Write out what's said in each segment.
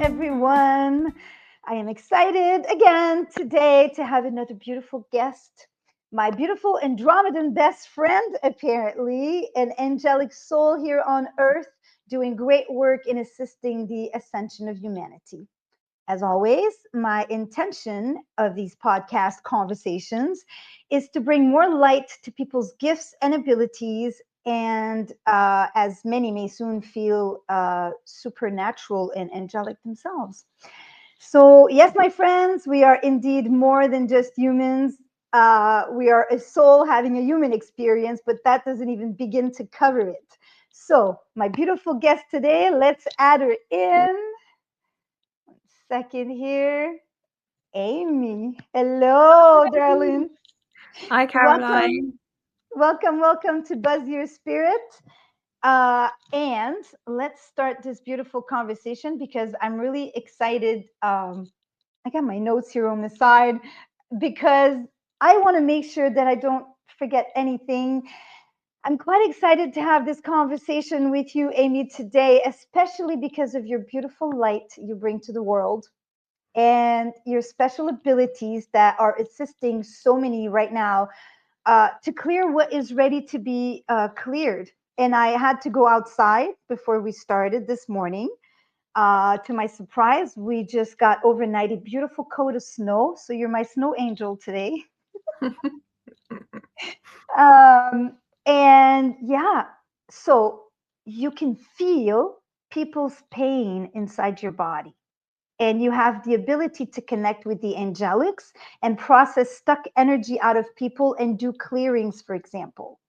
everyone. I am excited again today to have another beautiful guest. My beautiful Andromedan best friend, apparently, an angelic soul here on earth, doing great work in assisting the ascension of humanity. As always, my intention of these podcast conversations is to bring more light to people's gifts and abilities, and as many may soon feel supernatural and angelic themselves. So, yes, my friends, we are indeed more than just humans. We are a soul having a human experience, but that doesn't even begin to cover it. So, my beautiful guest today, let's add her in. Second here. Amy. Hello, darling. Hi, Caroline. Welcome. Welcome to Buzz Your Spirit. And let's start this beautiful conversation because I'm really excited. I got my notes here on the side because I want to make sure that I don't forget anything. I'm quite excited to have this conversation with you, Amy, today, especially because of your beautiful light you bring to the world and your special abilities that are assisting so many right now to clear what is ready to be cleared. And I had to go outside before we started this morning. To my surprise, we just got overnight a beautiful coat of snow. So you're my snow angel today. um, and yeah, so you can feel people's pain inside your body, and you have the ability to connect with the angelics and process stuck energy out of people and do clearings, for example.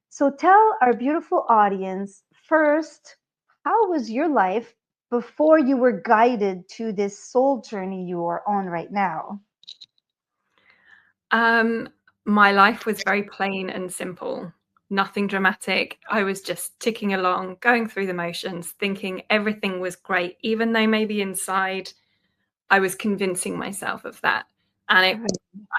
So tell our beautiful audience first, how was your life before you were guided to this soul journey you are on right now? My life was very plain and simple, nothing dramatic. I was just ticking along, going through the motions, thinking everything was great, even though maybe inside I was convincing myself of that. And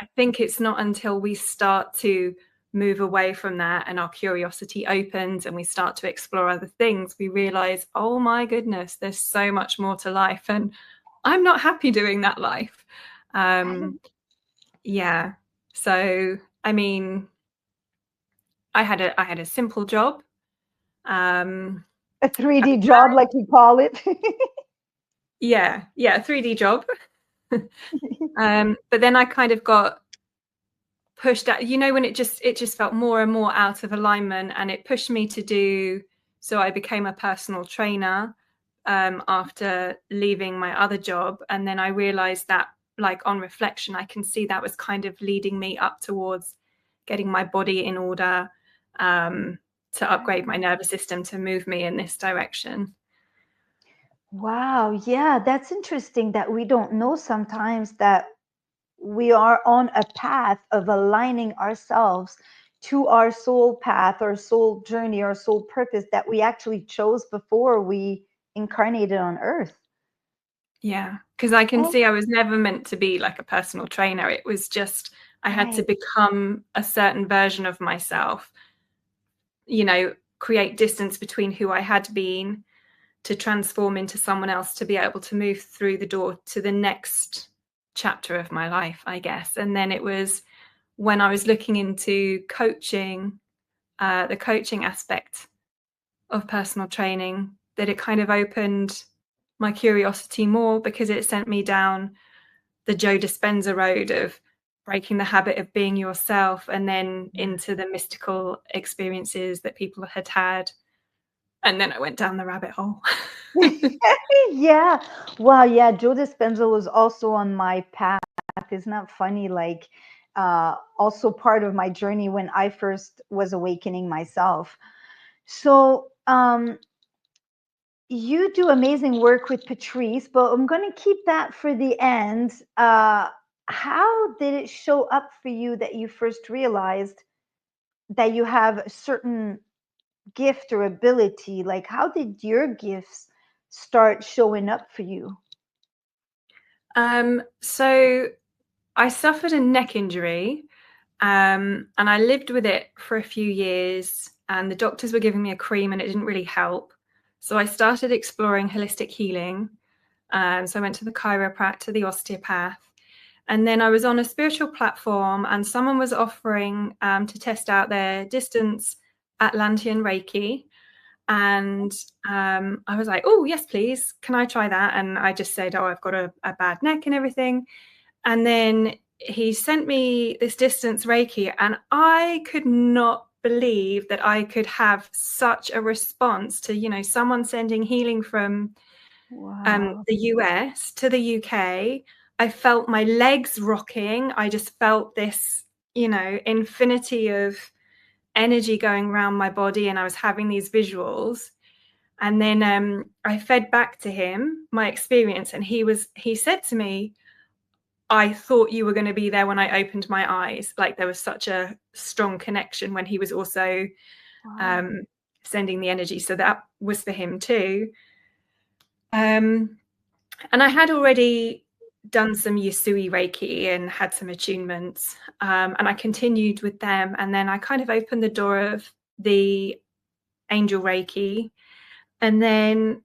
I think it's not until we start to move away from that and our curiosity opens and we start to explore other things, we realize, oh my goodness, there's so much more to life. And I'm not happy doing that life. Yeah. So, I mean, I had a simple job. Um, A 3D job, like we call it. yeah, 3D job. But then I kind of got pushed out, when it just felt more and more out of alignment, and it pushed me to do, so I became a personal trainer after leaving my other job. And then I realized that, like, on reflection, I can see that was kind of leading me up towards getting my body in order, to upgrade my nervous system, to move me in this direction. Wow, yeah, that's interesting that we don't know sometimes that we are on a path of aligning ourselves to our soul path, our soul journey, our soul purpose that we actually chose before we incarnated on earth. Yeah, because I can see I was never meant to be like a personal trainer. It was just I had to become a certain version of myself, create distance between who I had been to transform into someone else, to be able to move through the door to the next chapter of my life, I guess. And then it was when I was looking into coaching, the coaching aspect of personal training, that it kind of opened my curiosity more, because it sent me down the Joe Dispenza road of breaking the habit of being yourself, and then into the mystical experiences that people had had. And then I went down the rabbit hole. Yeah. Wow. Yeah. Joe Dispenza was also on my path. Isn't that funny? Like, also part of my journey when I first was awakening myself. So, you do amazing work with Patrice, but I'm going to keep that for the end. How did it show up for you that you first realized that you have a certain gift or ability? Like, how did your gifts start showing up for you? So I suffered a neck injury, and I lived with it for a few years, and the doctors were giving me a cream and it didn't really help. So I started exploring holistic healing. So I went to the chiropractor, to the osteopath. And then I was on a spiritual platform and someone was offering to test out their distance Atlantean Reiki. And I was like, oh, yes, please. Can I try that? And I just said, oh, I've got a bad neck and everything. And then he sent me this distance Reiki, and I could not believe that I could have such a response to, someone sending healing from the US to the UK. I felt my legs rocking. I just felt this, infinity of energy going around my body, and I was having these visuals. And then I fed back to him my experience, and he said to me, I thought you were going to be there when I opened my eyes. Like there was such a strong connection when he was also sending the energy. So that was for him too. And I had already done some Yusui Reiki and had some attunements. And I continued with them. And then I kind of opened the door of the Angel Reiki. And then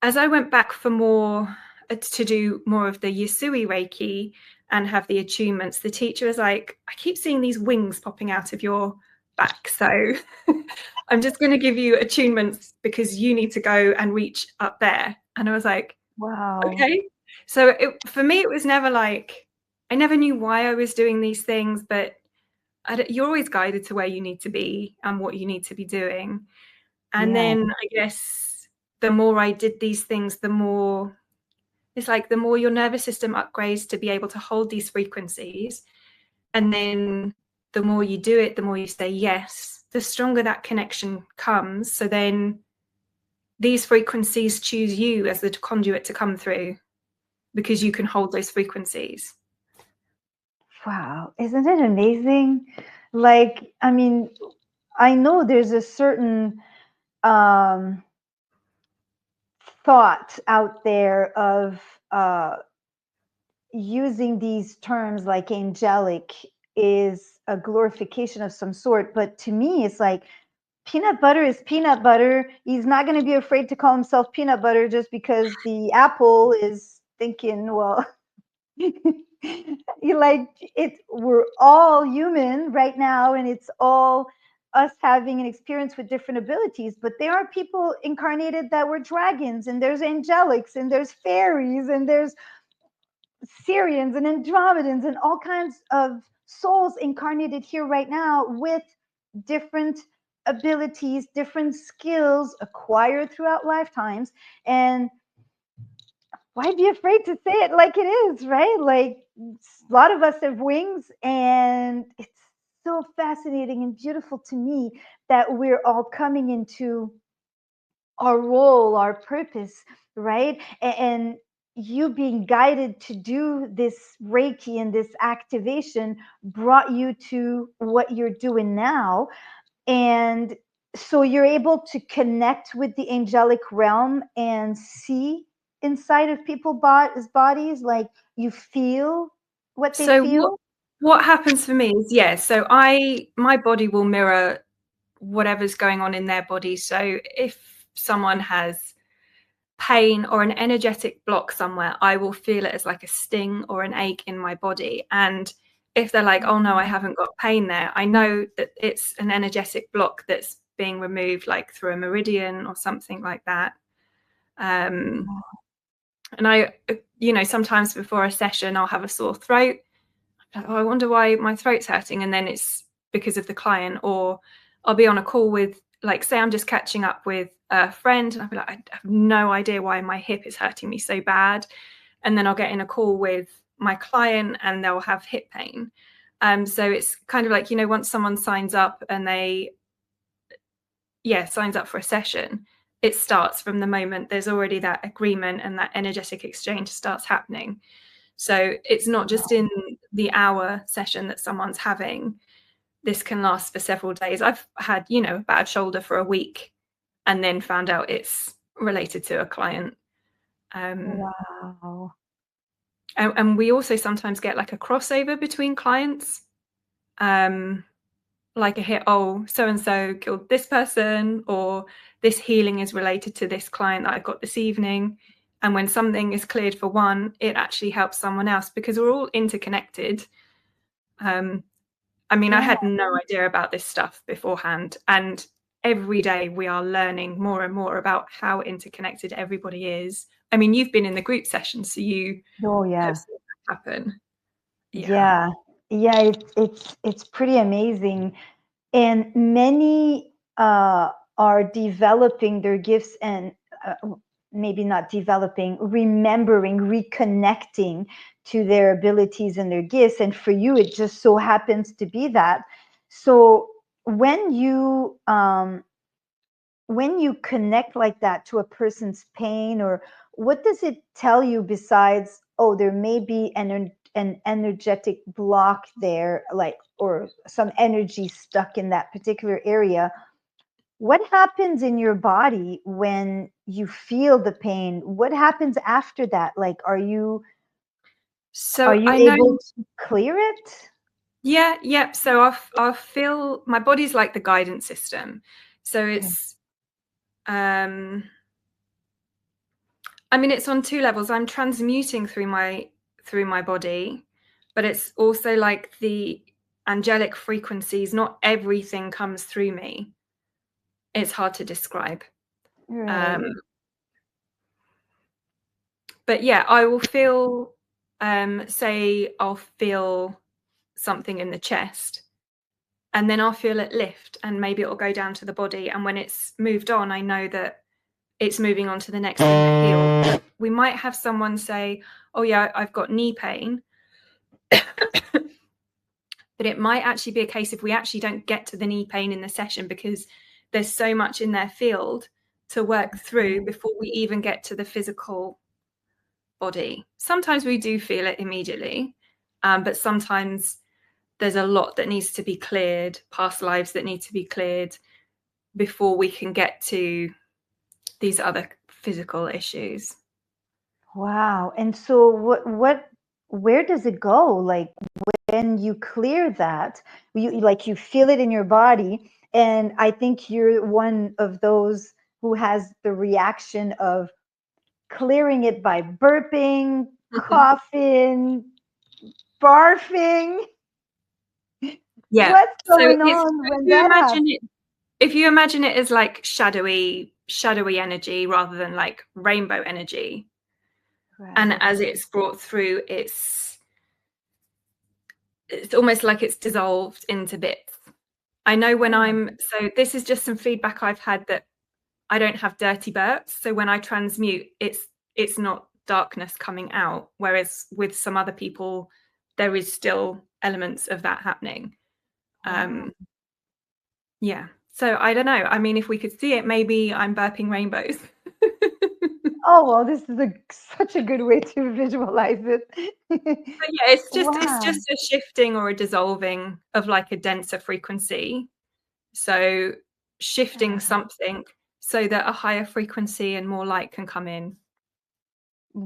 as I went back for more, to do more of the Yusui Reiki and have the attunements, the teacher was like, I keep seeing these wings popping out of your back. So I'm just going to give you attunements because you need to go and reach up there. And I was like, wow. Okay. So for me, it was never like, I never knew why I was doing these things, but you're always guided to where you need to be and what you need to be doing. And then I guess the more I did these things, the more it's like the more your nervous system upgrades to be able to hold these frequencies. And then the more you do it, the more you say yes, the stronger that connection comes. So then these frequencies choose you as the conduit to come through because you can hold those frequencies. Wow, isn't it amazing? Like, I mean, I know there's a certain thought out there of using these terms like angelic is a glorification of some sort. But to me, it's like peanut butter is peanut butter. He's not going to be afraid to call himself peanut butter just because the apple is thinking, well, we're all human right now, and it's all us having an experience with different abilities. But there are people incarnated that were dragons, and there's angelics, and there's fairies, and there's Syrians and Andromedans, and all kinds of souls incarnated here right now with different abilities, different skills acquired throughout lifetimes. And why be afraid to say it like it is, right? Like a lot of us have wings, and it's so fascinating and beautiful to me that we're all coming into our role, our purpose, right? And you being guided to do this Reiki and this activation brought you to what you're doing now. And so you're able to connect with the angelic realm and see inside of people's bodies, like you feel what they feel. What happens for me is, so my body will mirror whatever's going on in their body. So if someone has pain or an energetic block somewhere, I will feel it as like a sting or an ache in my body. And if they're like, oh no, I haven't got pain there, I know that it's an energetic block that's being removed, like through a meridian or something like that. And I, sometimes before a session, I'll have a sore throat. Oh, I wonder why my throat's hurting. And then it's because of the client. Or I'll be on a call with, like, say I'm just catching up with a friend, and I'll be like, I have no idea why my hip is hurting me so bad. And then I'll get in a call with my client and they'll have hip pain. So it's kind of like, once someone signs up and signs up for a session, it starts from the moment there's already that agreement and that energetic exchange starts happening. So it's not just in the hour session that someone's having. This can last for several days. I've had, a bad shoulder for a week and then found out it's related to a client. Wow. And we also sometimes get like a crossover between clients. Like a hit, oh, so-and-so killed this person, or this healing is related to this client that I got this evening. And when something is cleared for one, it actually helps someone else, because we're all interconnected. I mean, I had no idea about this stuff beforehand. And every day we are learning more and more about how interconnected everybody is. I mean, you've been in the group sessions, so you have seen that happen. Yeah. It's pretty amazing. And many are developing their gifts and maybe not developing, remembering, reconnecting to their abilities and their gifts. And for you, it just so happens to be that. So when you connect like that to a person's pain, or what does it tell you besides, oh, there may be an energetic block there, like, or some energy stuck in that particular area? What happens in your body when you feel the pain? What happens after that? Like, are you able to clear it? Yeah. So I feel my body's like the guidance system. So it's, I mean, it's on two levels. I'm transmuting through my body, but it's also like the angelic frequencies. Not everything comes through me. It's hard to describe. Right. But yeah, I will feel, say I'll feel something in the chest, and then I'll feel it lift, and maybe it'll go down to the body. And when it's moved on, I know that it's moving on to the next thing that healed. We might have someone say, oh yeah, I've got knee pain. But it might actually be a case if we actually don't get to the knee pain in the session, because there's so much in their field to work through before we even get to the physical body. Sometimes we do feel it immediately, but sometimes there's a lot that needs to be cleared, past lives that need to be cleared before we can get to these other physical issues. Wow. And so where does it go? Like, when you clear that, you feel it in your body. And I think you're one of those who has the reaction of clearing it by burping, coughing, barfing. Yeah. What's going So on when that happens? If you imagine it as like shadowy energy rather than like rainbow energy, right. And as it's brought through, it's almost like it's dissolved into bits. I know when so this is just some feedback I've had, that I don't have dirty burps. So when I transmute, it's not darkness coming out. Whereas with some other people, there is still elements of that happening. Yeah. So I don't know. I mean, if we could see it, maybe I'm burping rainbows. Oh, well, this is such a good way to visualize it. But yeah, it's just a shifting or a dissolving of like a denser frequency. So shifting something so that a higher frequency and more light can come in.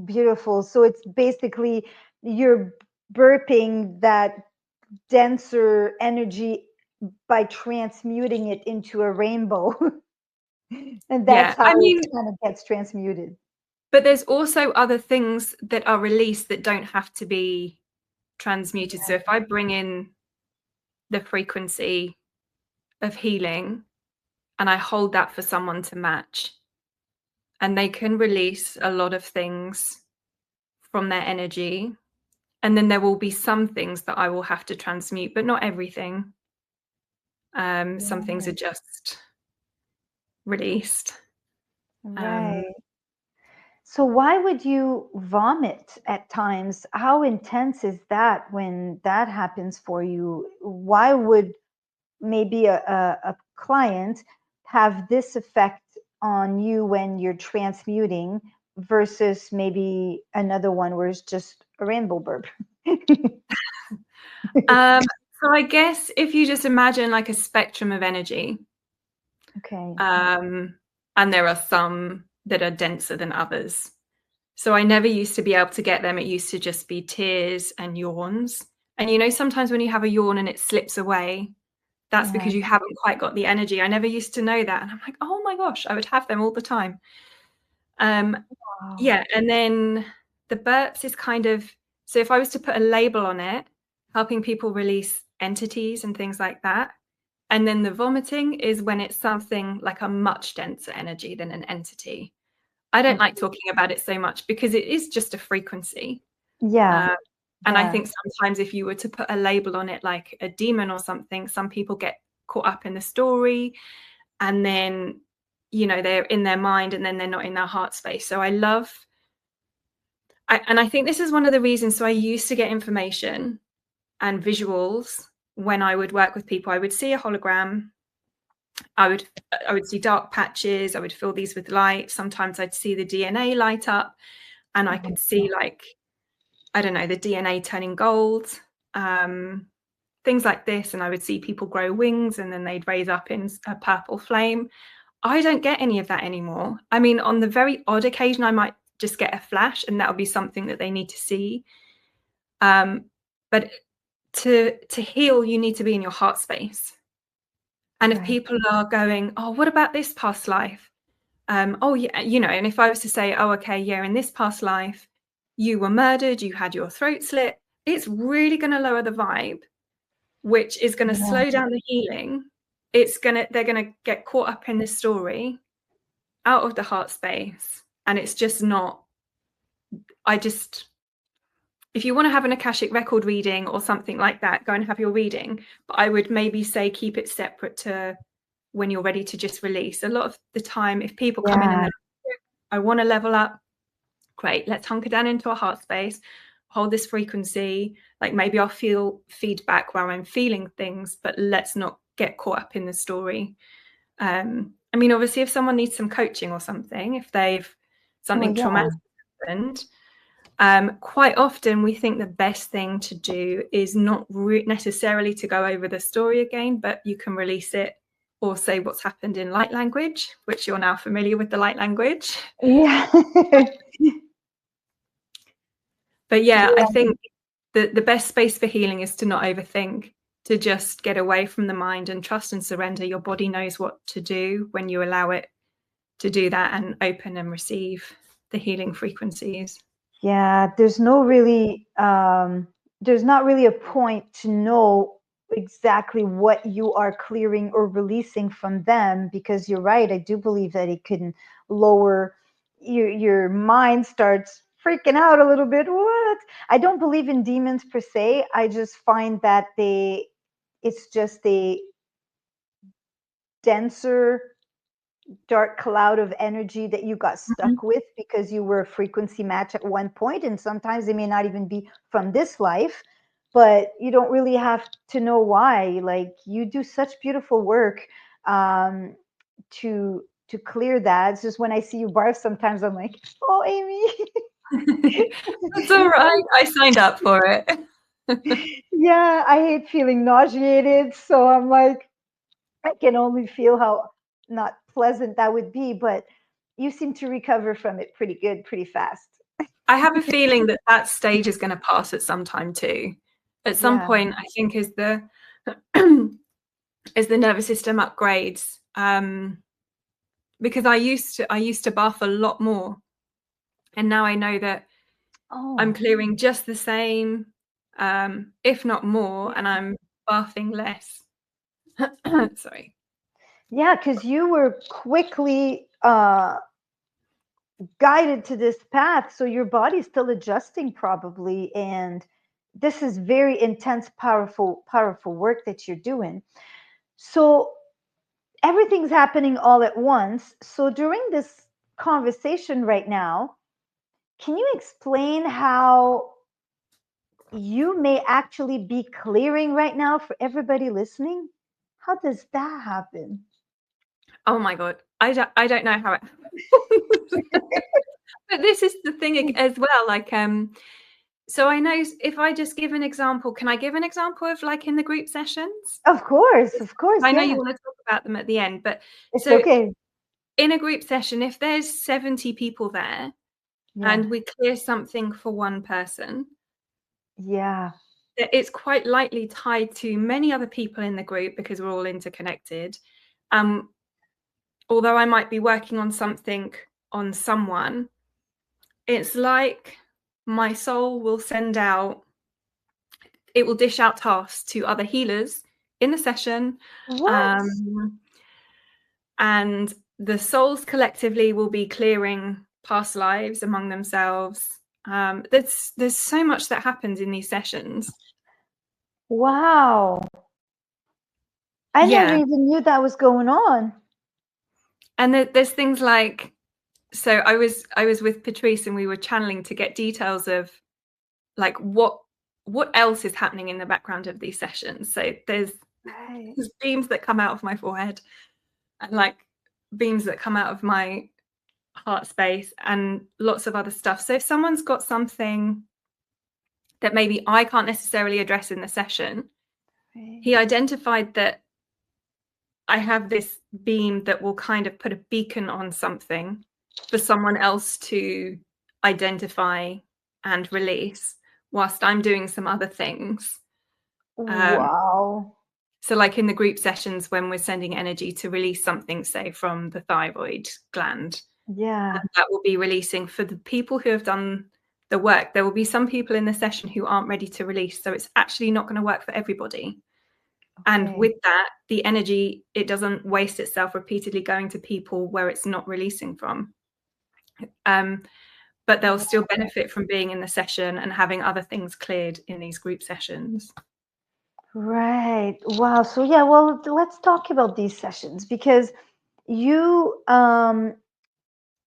Beautiful. So it's basically you're burping that denser energy by transmuting it into a rainbow. And that's how it kind of gets transmuted. But there's also other things that are released that don't have to be transmuted. So if I bring in the frequency of healing and I hold that for someone to match, and they can release a lot of things from their energy, and then there will be some things that I will have to transmute, but not everything. Some things are just released. Right. So why would you vomit at times? How intense is that when that happens for you? Why would maybe a client have this effect on you when you're transmuting versus maybe another one where it's just a rainbow burp? So I guess if you just imagine like a spectrum of energy, and there are some that are denser than others. So I never used to be able to get them. It used to just be tears and yawns. And you know, sometimes when you have a yawn and it slips away, that's because you haven't quite got the energy. I never used to know that. And I'm like, oh my gosh, I would have them all the time. Wow. Yeah, and then the burps is kind of, so if I was to put a label on it, helping people release entities and things like that. And then the vomiting is when it's something like a much denser energy than an entity. I don't like talking about it so much because it is just a frequency. Yeah. And I Yeah. think sometimes if you were to put a label on it, like a demon or something, some people get caught up in the story and then, you know, they're in their mind and then they're not in their heart space. So I think this is one of the reasons. So I used to get information and visuals when I would work with people. I would see a hologram. I would see dark patches. I would fill these with light. Sometimes I'd see the DNA light up and I could see, like, I don't know, the DNA turning gold, things like this. And I would see people grow wings and then they'd raise up in a purple flame. I don't get any of that anymore. I mean, on the very odd occasion, I might just get a flash and that would be something that they need to see. But to heal, you need to be in your heart space. And if people are going, oh, what about this past life? Oh, yeah, you know, and if I was to say, oh, okay, yeah, in this past life, you were murdered, you had your throat slit, it's really going to lower the vibe, which is going to slow down the healing. They're going to get caught up in this story out of the heart space. And it's just not, if you want to have an Akashic record reading or something like that, go and have your reading. But I would maybe say keep it separate to when you're ready to just release. A lot of the time, if people come in and they're like, I want to level up, great, let's hunker down into a heart space, hold this frequency. Like maybe I'll feel feedback where I'm feeling things, but let's not get caught up in the story. I mean, obviously, if someone needs some coaching or something, if they've something traumatic happened, quite often we think the best thing to do is not necessarily to go over the story again, but you can release it or say what's happened in light language, which you're now familiar with the light language. Yeah. But yeah, I think the best space for healing is to not overthink, to just get away from the mind and trust and surrender. Your body knows what to do when you allow it to do that and open and receive the healing frequencies. Yeah, there's not really a point to know exactly what you are clearing or releasing from them, because you're right. I do believe that it can lower your mind starts freaking out a little bit. What? I don't believe in demons per se. I just find that it's just a denser dark cloud of energy that you got stuck with because you were a frequency match at one point, and sometimes they may not even be from this life, but you don't really have to know why. Like, you do such beautiful work to clear that. It's just when I see you barf sometimes I'm like, oh, Amy. That's all right, I signed up for it. Yeah, I hate feeling nauseated, so I'm like, I can only feel how not pleasant that would be, but you seem to recover from it pretty good, pretty fast. I have a feeling that stage is going to pass at some time too. At some point, I think as the nervous system upgrades, because I used to barf a lot more, and now I know that I'm clearing just the same, if not more, and I'm barfing less. Sorry. Yeah, because you were quickly guided to this path, so your body's still adjusting probably, and this is very intense, powerful work that you're doing. So everything's happening all at once. So during this conversation right now, can you explain how you may actually be clearing right now for everybody listening? How does that happen? Oh my God. I don't know how it happens. But this is the thing as well. Like, so I know if I just give an example, can I give an example of like in the group sessions? Of course. I know you want to talk about them at the end, but it's okay. In a group session, if there's 70 people there and we clear something for one person, it's quite likely tied to many other people in the group because we're all interconnected. Although I might be working on something on someone, it's like my soul will send out, it will dish out tasks to other healers in the session. What? And the souls collectively will be clearing past lives among themselves. There's so much that happens in these sessions. Wow. I never even knew that was going on. And there's things like, so I was with Patrice and we were channeling to get details of like what else is happening in the background of these sessions. So there's beams that come out of my forehead and like beams that come out of my heart space and lots of other stuff. So if someone's got something that maybe I can't necessarily address in the session, he identified that I have this beam that will kind of put a beacon on something for someone else to identify and release whilst I'm doing some other things. Wow. So like in the group sessions when we're sending energy to release something, say from the thyroid gland, that will be releasing for the people who have done the work. There will be some people in the session who aren't ready to release, so it's actually not going to work for everybody. And with that, the energy, it doesn't waste itself repeatedly going to people where it's not releasing from. But they'll still benefit from being in the session and having other things cleared in these group sessions. Right. Wow. So yeah, well, let's talk about these sessions because you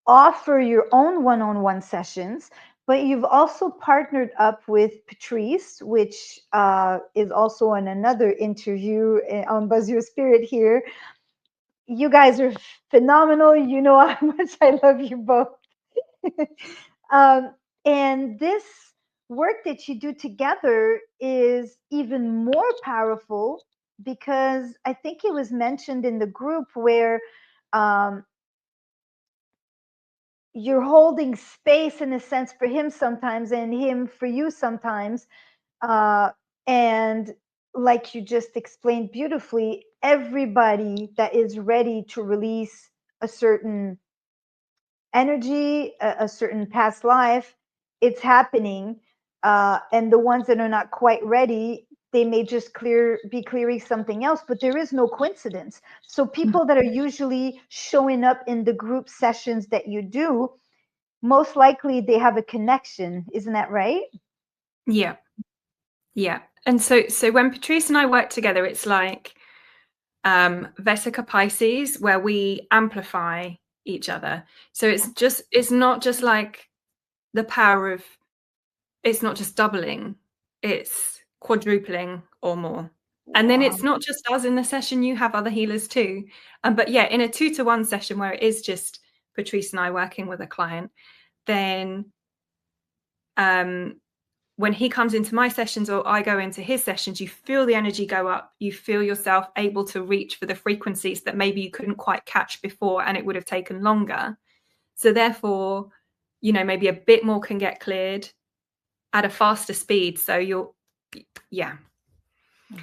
offer your own one-on-one sessions, but you've also partnered up with Patrice, which is also on another interview on Buzz Your Spirit here. You guys are phenomenal. You know how much I love you both. And this work that you do together is even more powerful because I think it was mentioned in the group where you're holding space in a sense for him sometimes and him for you sometimes. And like you just explained beautifully, everybody that is ready to release a certain energy, a certain past life, it's happening. And the ones that are not quite ready, they may just be clearing something else, but there is no coincidence. So people that are usually showing up in the group sessions that you do, most likely they have a connection. Isn't that right? Yeah. And so when Patrice and I work together, it's like Vesica Pisces, where we amplify each other. So it's not just like the power of, it's not just doubling, it's quadrupling or more. And then it's not just us in the session, you have other healers too. But yeah, in a 2-to-1 session where it is just Patrice and I working with a client, then when he comes into my sessions or I go into his sessions, you feel the energy go up. You feel yourself able to reach for the frequencies that maybe you couldn't quite catch before and it would have taken longer. So therefore, you know, maybe a bit more can get cleared at a faster speed. So yeah.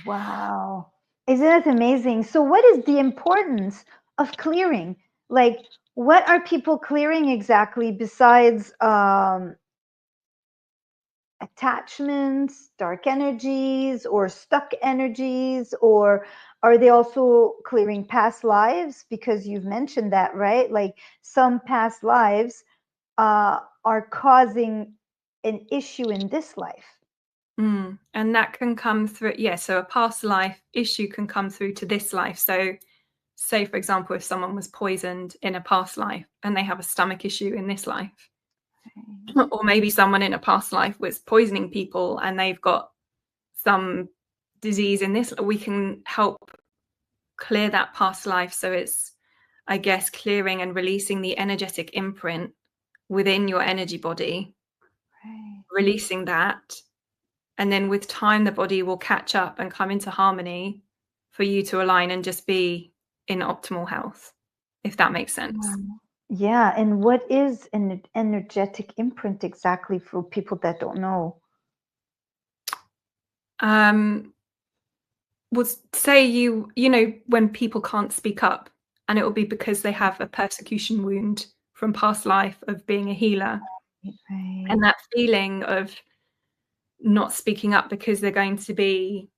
Wow. Isn't it amazing? So what is the importance of clearing? Like, what are people clearing exactly besides attachments, dark energies, or stuck energies, or are they also clearing past lives? Because you've mentioned that, right? Like some past lives are causing an issue in this life. And that can come through, so a past life issue can come through to this life. So say, for example, if someone was poisoned in a past life and they have a stomach issue in this life, or maybe someone in a past life was poisoning people and they've got some disease in this, we can help clear that past life. So it's, I guess, clearing and releasing the energetic imprint within your energy body, releasing that. And then with time, the body will catch up and come into harmony for you to align and just be in optimal health, if that makes sense. Yeah. And what is an energetic imprint exactly for people that don't know? Well, say you know, when people can't speak up and it will be because they have a persecution wound from past life of being a healer. Right. And that feeling of not speaking up because they're going to be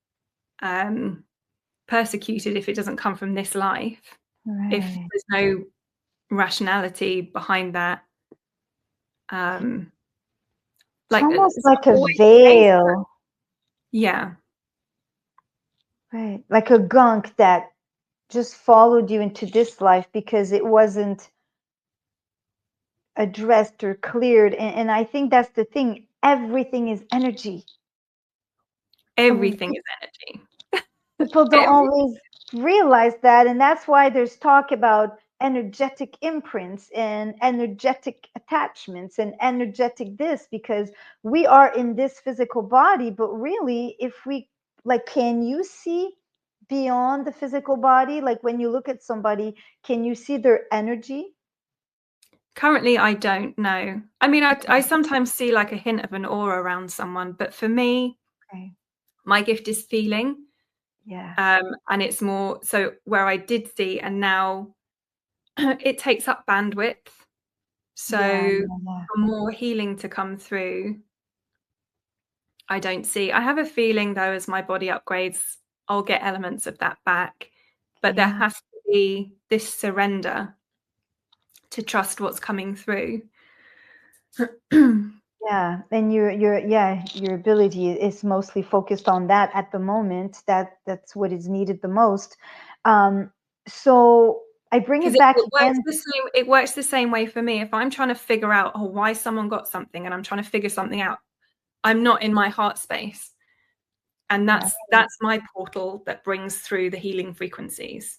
persecuted if it doesn't come from this life, if Right. there's no rationality behind that. It's Like almost like a always veil. yeah. Right. Like a gunk that just followed you into this life because it wasn't addressed or cleared. And I think that's the thing. Everything is energy. Everything is energy. People don't always realize that. And that's why there's talk about energetic imprints and energetic attachments and energetic this, because we are in this physical body. But really, if we like, can you see beyond the physical body? Like when you look at somebody, can you see their energy? Currently, I don't know. I mean, I sometimes see like a hint of an aura around someone, but for me, Okay. my gift is feeling. Yeah. And it's more so where I did see, and now it takes up bandwidth. So Yeah. for more healing to come through, I don't see. I have a feeling though, as my body upgrades, I'll get elements of that back. But there Yeah. has to be this surrender to trust what's coming through. Yeah, and your ability is mostly focused on that at the moment. That's what is needed the most. So I bring Because it back it works again. the same. It works the same way for me. If I'm trying to figure out why someone got something, and I'm trying to figure something out, I'm not in my heart space, and that's my portal that brings through the healing frequencies.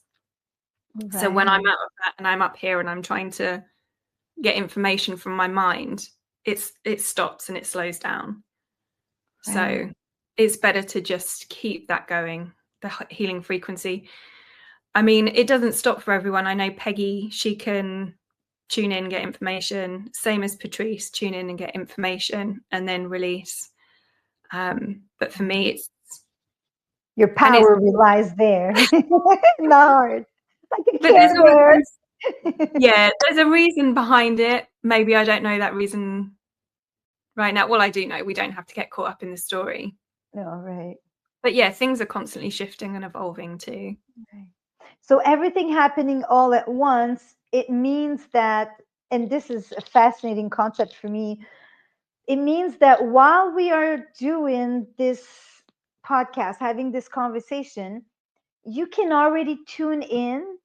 So when I'm out of that and I'm up here and I'm trying to get information from my mind, it stops and it slows down. So it's better to just keep that going, the healing frequency. I mean, it doesn't stop for everyone. I know Peggy, she can tune in, get information. Same as Patrice, tune in and get information and then release. But for me, it's Your power relies there, in the heart, like a but there's Care Bear. yeah, there's a reason behind it. Maybe I don't know that reason right now. Well, I do know we don't have to get caught up in the story. No, right. But yeah, things are constantly shifting and evolving too. Okay. So everything happening all at once, it means that, and this is a fascinating concept for me, it means that while we are doing this podcast, having this conversation, you can already tune in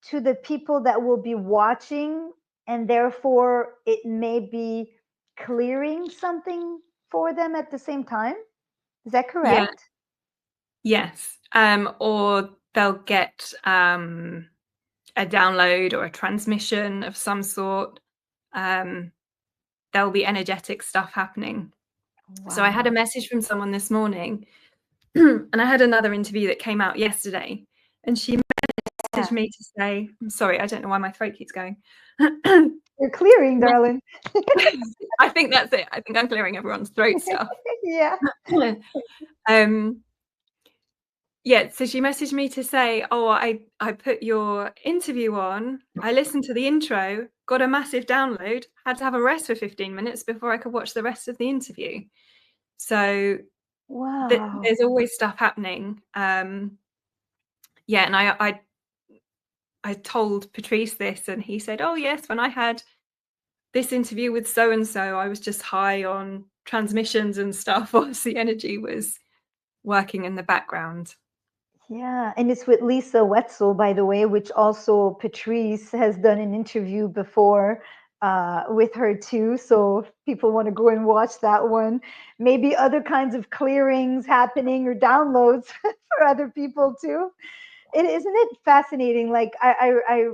to the people that will be watching, and therefore it may be clearing something for them at the same time. Is that Yeah. correct? Yes. Or they'll get a download or a transmission of some sort. There'll be energetic stuff happening. Wow. So I had a message from someone this morning, and I had another interview that came out yesterday, and she messaged me to say, I'm sorry, I don't know why my throat keeps going. You're clearing, darling. I think that's it. I think I'm clearing everyone's throat stuff. Yeah. Yeah, so she messaged me to say, oh, I put your interview on, I listened to the intro, got a massive download, had to have a rest for 15 minutes before I could watch the rest of the interview. So Wow. there's always stuff happening. Yeah, and I told Patrice this, and he said, oh yes, when I had this interview with so-and-so, I was just high on transmissions and stuff whilst the energy was working in the background. Yeah, and it's with Lisa Wetzel, by the way, which also Patrice has done an interview before with her too. So if people want to go and watch that one, maybe other kinds of clearings happening or downloads for other people too. Isn't it fascinating? Like I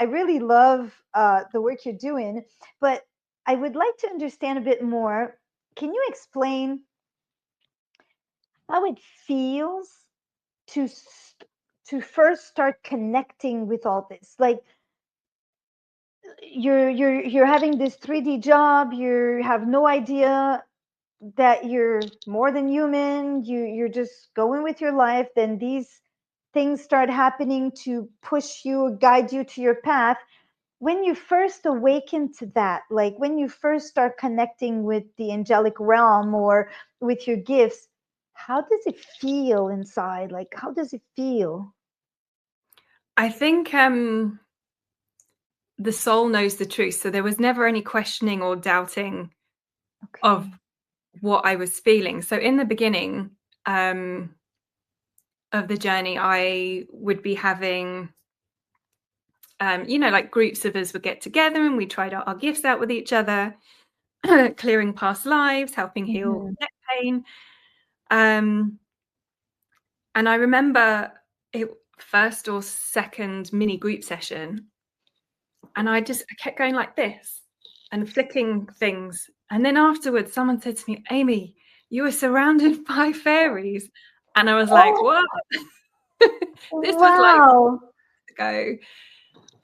really love the work you're doing, but I would like to understand a bit more. Can you explain how it feels to first start connecting with all this? Like you're having this 3D job, you have no idea that you're more than human, you're just going with your life, then these things start happening to push you, guide you to your path. when you first awaken to that, like when you first start connecting with the angelic realm or with your gifts, how does it feel inside? Like, how does it feel? I think the soul knows the truth. So there was never any questioning or doubting of Okay. what I was feeling. So in the beginning of the journey, I would be having, like groups of us would get together and we tried our gifts out with each other, clearing past lives, helping heal neck pain. And I remember it first or second mini group session, and I kept going like this and flicking things. And then afterwards, someone said to me, Amy, you were surrounded by fairies. And I was like, Oh, what? This was like wow. ago.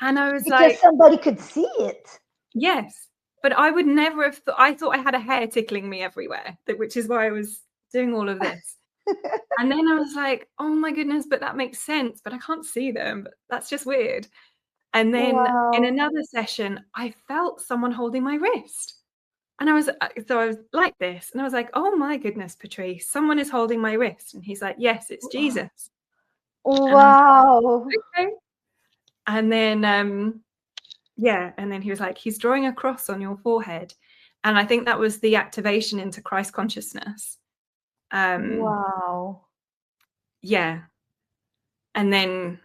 And I was Because like, somebody could see it. yes. But I would never have thought, I thought I had a hair tickling me everywhere, which is why I was doing all of this. And then I was like, oh my goodness, but that makes sense. But I can't see them. But that's just weird. And then in Wow. another session, I felt someone holding my wrist. And I was like this. And I was like, oh my goodness, Patrice, someone is holding my wrist. And he's like, yes, it's Jesus. And I was Wow. like, okay. And then, and then he was like, he's drawing a cross on your forehead. And I think that was the activation into Christ consciousness. Wow. Yeah. And then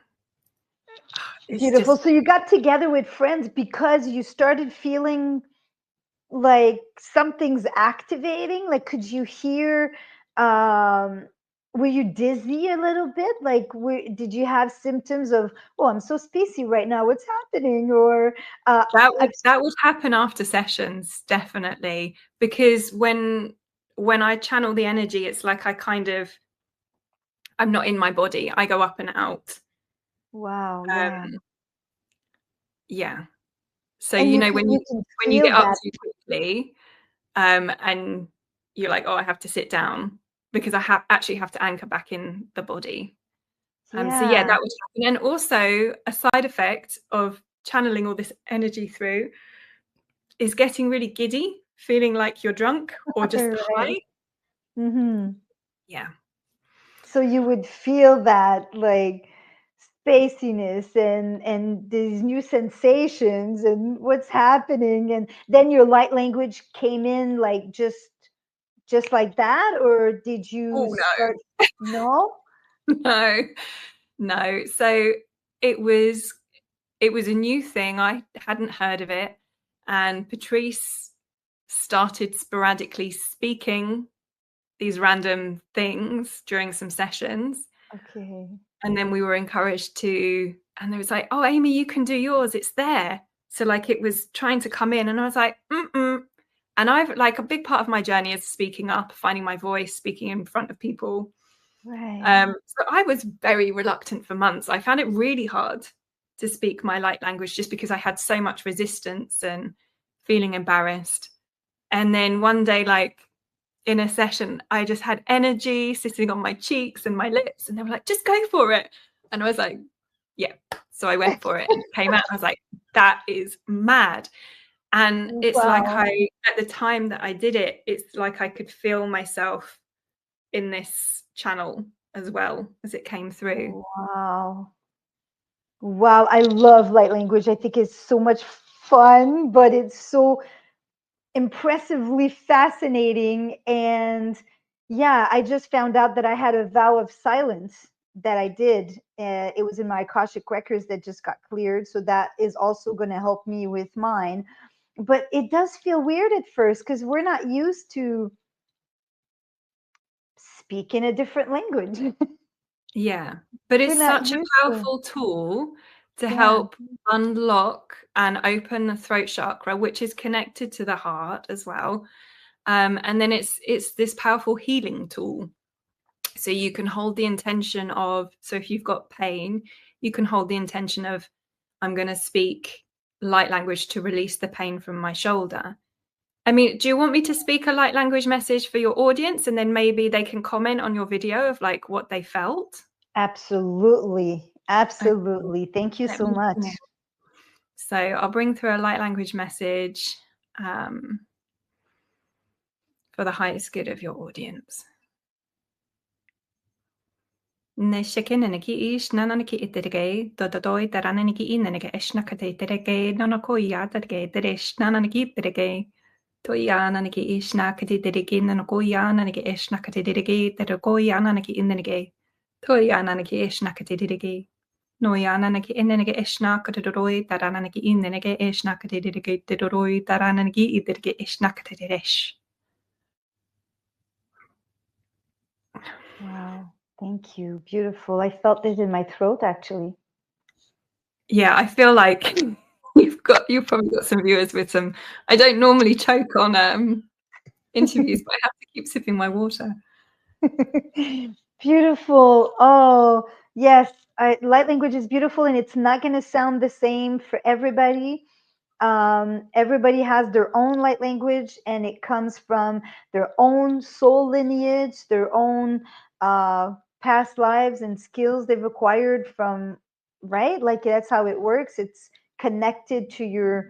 it's Beautiful. just, So you got together with friends because you started feeling like something's activating. Like, could you hear, um were you dizzy a little bit? Like, did you have symptoms of, oh, I'm so spacey right now, what's happening? Or I've that would happen after sessions, definitely, because when I channel the energy, it's like I'm not in my body. I go up and out. Wow, yeah. Yeah. So And when you can you feel get up that. too quickly, and you're like, oh, I have to sit down because I actually have to anchor back in the body. So yeah, Yeah. that would happen. And also a side effect of channeling all this energy through is getting really giddy, feeling like you're drunk or just Right. high. Mm-hmm. Yeah. So you would feel that, like, spaciness and these new sensations and what's happening, and then your light language came in, like, just like that, or did you Oh start? No. no, no. So it was a new thing. I hadn't heard of it, and Patrice started sporadically speaking these random things during some sessions. Okay. And then we were encouraged to, and it was like, oh, Amy, you can do yours. It's there. So like it was trying to come in, and I was like, mm-mm. And I've like a big part of my journey is speaking up, finding my voice, speaking in front of people. Right. So I was very reluctant for months. I found it really hard to speak my light language just because I had so much resistance and feeling embarrassed. And then one day, like in a session, I just had energy sitting on my cheeks and my lips, and they were like, just go for it. And I was like, yeah. So I went for it and it came out. I was like, that is mad. And it's like Wow. at the time that I did it, it's like I could feel myself in this channel as well as it came through. Wow. Wow. I love light language. I think it's so much fun, but it's so impressively fascinating. And yeah, I just found out that I had a vow of silence that I did. It was in my Akashic records that just got cleared. So that is also going to help me with mine. But it does feel weird at first because we're not used to speaking a different language. Yeah. But We're it's not such a used to. powerful tool to Yeah. help unlock and open the throat chakra, which is connected to the heart as well. And then it's this powerful healing tool. So you can hold the intention of, so if you've got pain, you can hold the intention of, I'm going to speak light language to release the pain from my shoulder. I mean, do you want me to speak a light language message for your audience, and then maybe they can comment on your video of like what they felt? Absolutely. Okay, Absolutely. Thank you let so me much. connect. So I'll bring through a light language message for the highest good of your audience. Neshekinaniki ish nananiki itirige, dodoi tarananiki inanike eshnakate tirige, nanakoya tarige dirish nananiki itirige, toya nanaki ishnakati dirige, nanakoya nanaki eshnakati dirige, terakoya nanaki inanike, toya nanaki eshnakati dirige. Noya nanaki inanike eshnakati doroi, tarananiki inanike eshnakati dirige, doroi, tarananiki itirige eshnakati dirish. Wow. Thank you. Beautiful. I felt this in my throat, actually. Yeah, I feel like you've probably got some viewers with some. I don't normally choke on interviews, but I have to keep sipping my water. Beautiful. Oh, yes. Light language is beautiful, and it's not going to sound the same for everybody. Everybody has their own light language, and it comes from their own soul lineage, their own past lives and skills they've acquired from, right? Like that's how it works. It's connected to your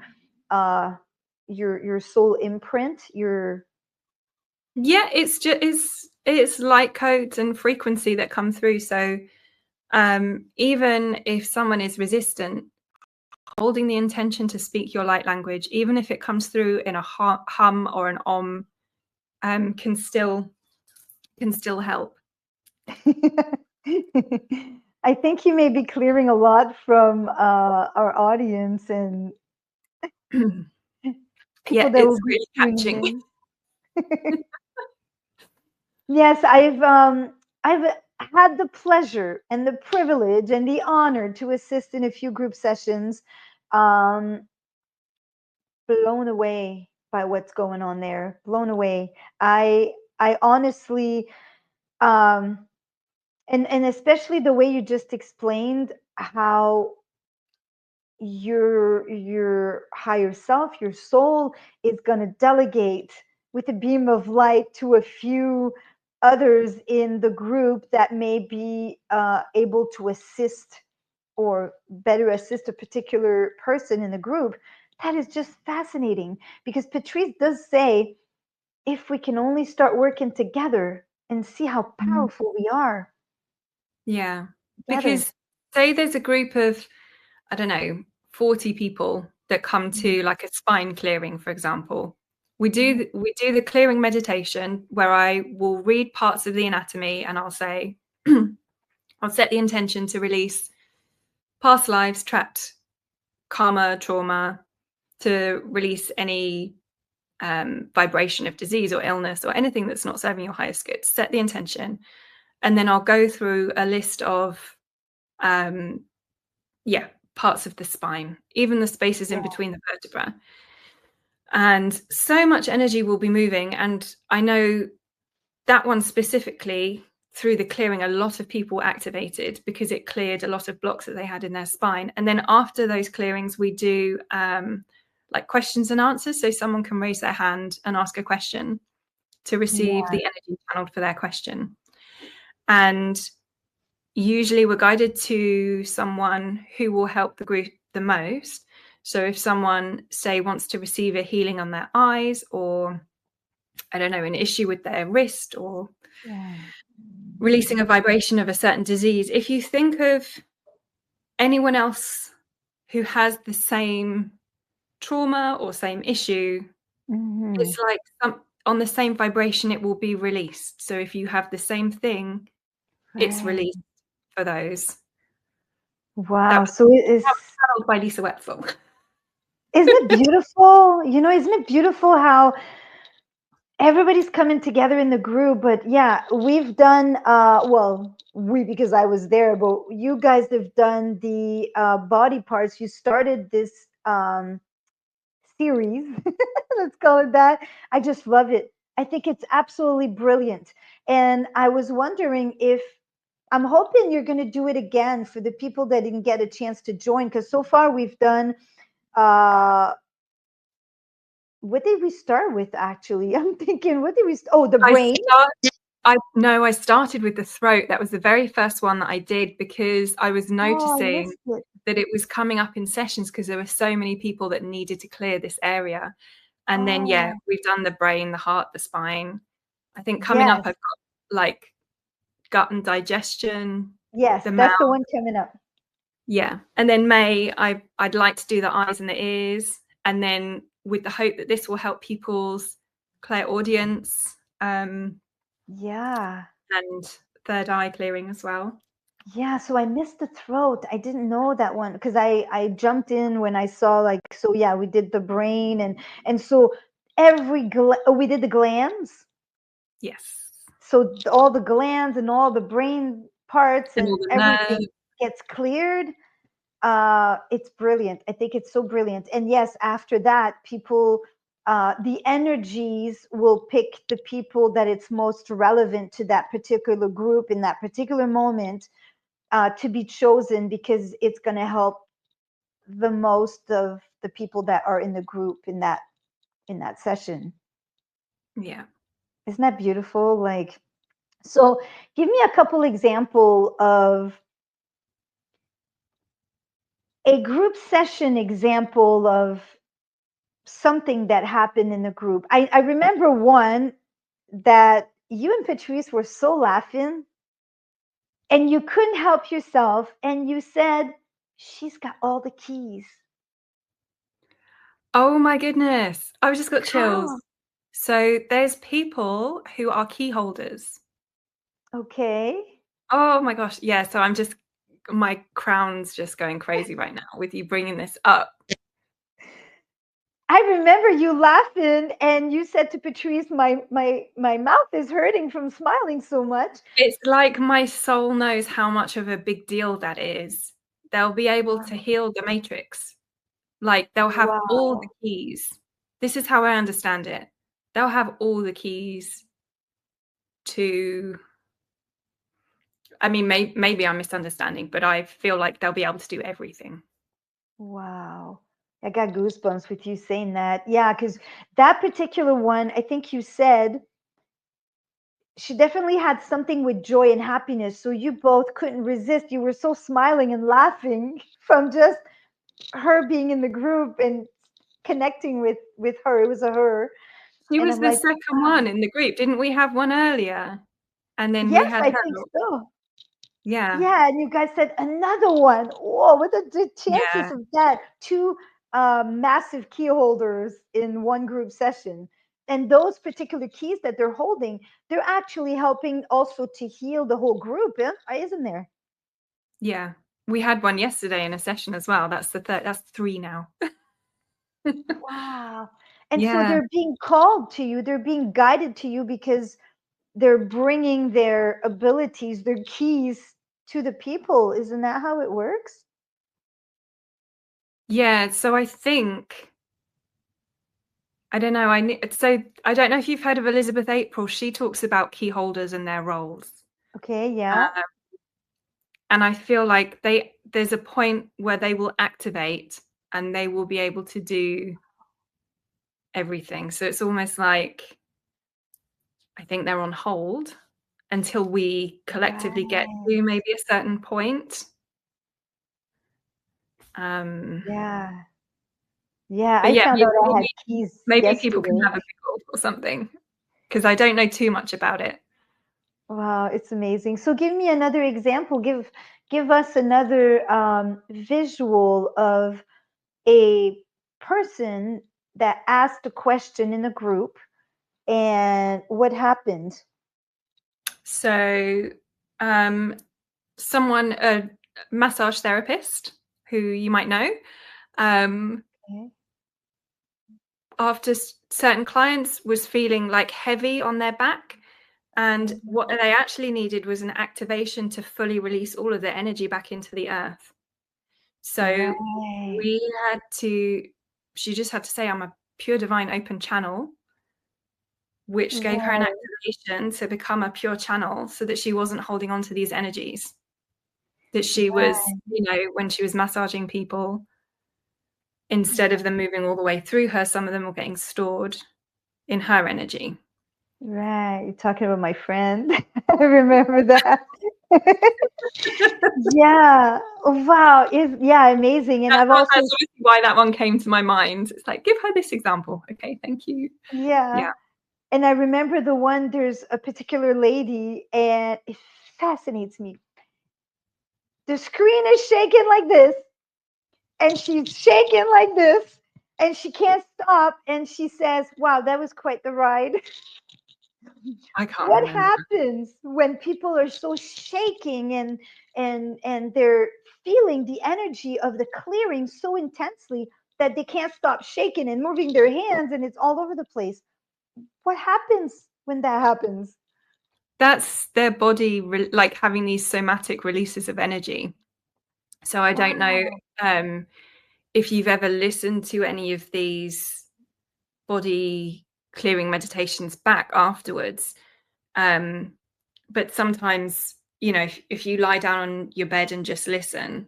soul imprint. Yeah, it's just it's light codes and frequency that come through. So even if someone is resistant, holding the intention to speak your light language, even if it comes through in a hum or an can still help. I think you may be clearing a lot from our audience and people Yeah, that will it's be really tuning catching. in. Yes, I've had the pleasure and the privilege and the honor to assist in a few group sessions. Blown away by what's going on there. Blown away. I honestly and especially the way you just explained how your higher self, your soul is going to delegate with a beam of light to a few others in the group that may be able to assist or better assist a particular person in the group. That is just fascinating because Patrice does say if we can only start working together and see how powerful we are. Yeah, Together. because say there's a group of, I don't know, 40 people that come to like a spine clearing, for example. We do the clearing meditation where I will read parts of the anatomy and I'll say, I'll set the intention to release past lives, trapped karma, trauma, to release any vibration of disease or illness or anything that's not serving your highest good. Set the intention. And then I'll go through a list of parts of the spine, even the spaces in between the vertebrae. And so much energy will be moving. And I know that one specifically, through the clearing, a lot of people activated because it cleared a lot of blocks that they had in their spine. And then after those clearings, we do like questions and answers. So someone can raise their hand and ask a question to receive the energy channeled for their question. And usually we're guided to someone who will help the group the most. So if someone, say, wants to receive a healing on their eyes, or I don't know, an issue with their wrist, or releasing a vibration of a certain disease, if you think of anyone else who has the same trauma or same issue, it's like on the same vibration, it will be released. So if you have the same thing, it's released for those. Wow. So it is by Lisa Wetzel. Isn't it beautiful? Isn't it beautiful how everybody's coming together in the group? But yeah, we've done because I was there, but you guys have done the body parts. You started this series, let's call it that. I just love it. I think it's absolutely brilliant. And I was wondering if I'm hoping you're going to do it again for the people that didn't get a chance to join, because so far we've done what did we start with actually? I'm thinking, what did we the brain. I started with the throat. That was the very first one that I did because I was noticing that it was coming up in sessions because there were so many people that needed to clear this area. And then, yeah, Oh, we've done the brain, the heart, the spine. I think coming up, yes. I've got like gut and digestion, Yes, the mouth. that's the one coming up. Yeah. And then May, I'd like to do the eyes and the ears. And then with the hope that this will help people's clairaudience Yeah. and third eye clearing as well. Yeah, so I missed the throat. I didn't know that one because I jumped in when I saw like, so yeah, we did the brain and so we did the glands. Yes. So all the glands and all the brain parts And all and the everything nerves. gets cleared. It's brilliant. I think it's so brilliant. And yes, after that, people the energies will pick the people that it's most relevant to that particular group in that particular moment to be chosen because it's going to help the most of the people that are in the group in that session. Yeah. Isn't that beautiful? Like, so give me a couple example of a group session example of something that happened in the group. I remember one that you and Patrice were so laughing and you couldn't help yourself and you said, she's got all the keys. Oh my goodness. I've just got chills. How? So there's people who are key holders. Okay. Oh my gosh. Yeah. So my crown's just going crazy right now with you bringing this up. I remember you laughing and you said to Patrice, my mouth is hurting from smiling so much. It's like my soul knows how much of a big deal that is. They'll be able to heal the matrix. Like they'll have all the Wow. keys. This is how I understand it. They'll have all the keys to, I mean, maybe I'm misunderstanding, but I feel like they'll be able to do everything. Wow. I got goosebumps with you saying that. Yeah, because that particular one, I think you said she definitely had something with joy and happiness. So you both couldn't resist. You were so smiling and laughing from just her being in the group and connecting with her. It was a her. She And was I'm the like, second wow. one in the group. Didn't we have one earlier? And then we Yes, had I her. think so. Yeah. Yeah, and you guys said another one. Whoa, what are the chances Yeah. of that? Two massive key holders in one group session. And those particular keys that they're holding, they're actually helping also to heal the whole group, isn't there? Yeah. We had one yesterday in a session as well. That's the third. That's three now. Wow. And so Yeah. they're being called to you, they're being guided to you because they're bringing their abilities, their keys to the people. Isn't that how it works? Yeah. So I think, I don't know. So I don't know if you've heard of Elizabeth April. She talks about key holders and their roles. Okay, yeah. Uh, and I feel like there's a point where they will activate and they will be able to do everything. So it's almost like I think they're on hold until we collectively get Right. to maybe a certain point. Yeah. Yeah, But I yeah, found out I had maybe, keys maybe people can yesterday. have a Google or something because I don't know too much about it. Wow, it's amazing. So give me another example. Give us another visual of a person that asked a question in a group and what happened. So, a massage therapist who you might know, Okay. after certain clients was feeling like heavy on their back. And what they actually needed was an activation to fully release all of their energy back into the earth. So Right. we had to, she just had to say, I'm a pure divine open channel, which gave her an Right. activation to become a pure channel so that she wasn't holding on to these energies. That she was, Right. when she was massaging people, instead of them moving all the way through her, some of them were getting stored in her energy. Right. You're talking about my friend. I remember that. Yeah. Wow. Yeah, amazing. And I've also, That's obviously why that one came to my mind. It's like, give her this example. Okay, thank you. yeah. Yeah. And I remember the one, there's a particular lady, and it fascinates me. The screen is shaking like this, and she's shaking like this, and she can't stop. And she says, wow, that was quite the ride. I can't What remember. happens when people are so shaking and they're feeling the energy of the clearing so intensely that they can't stop shaking and moving their hands, and it's all over the place? What happens when that happens? That's their body like having these somatic releases of energy. So I don't know Wow. if you've ever listened to any of these body clearing meditations back afterwards. But sometimes, you know, if you lie down on your bed and just listen,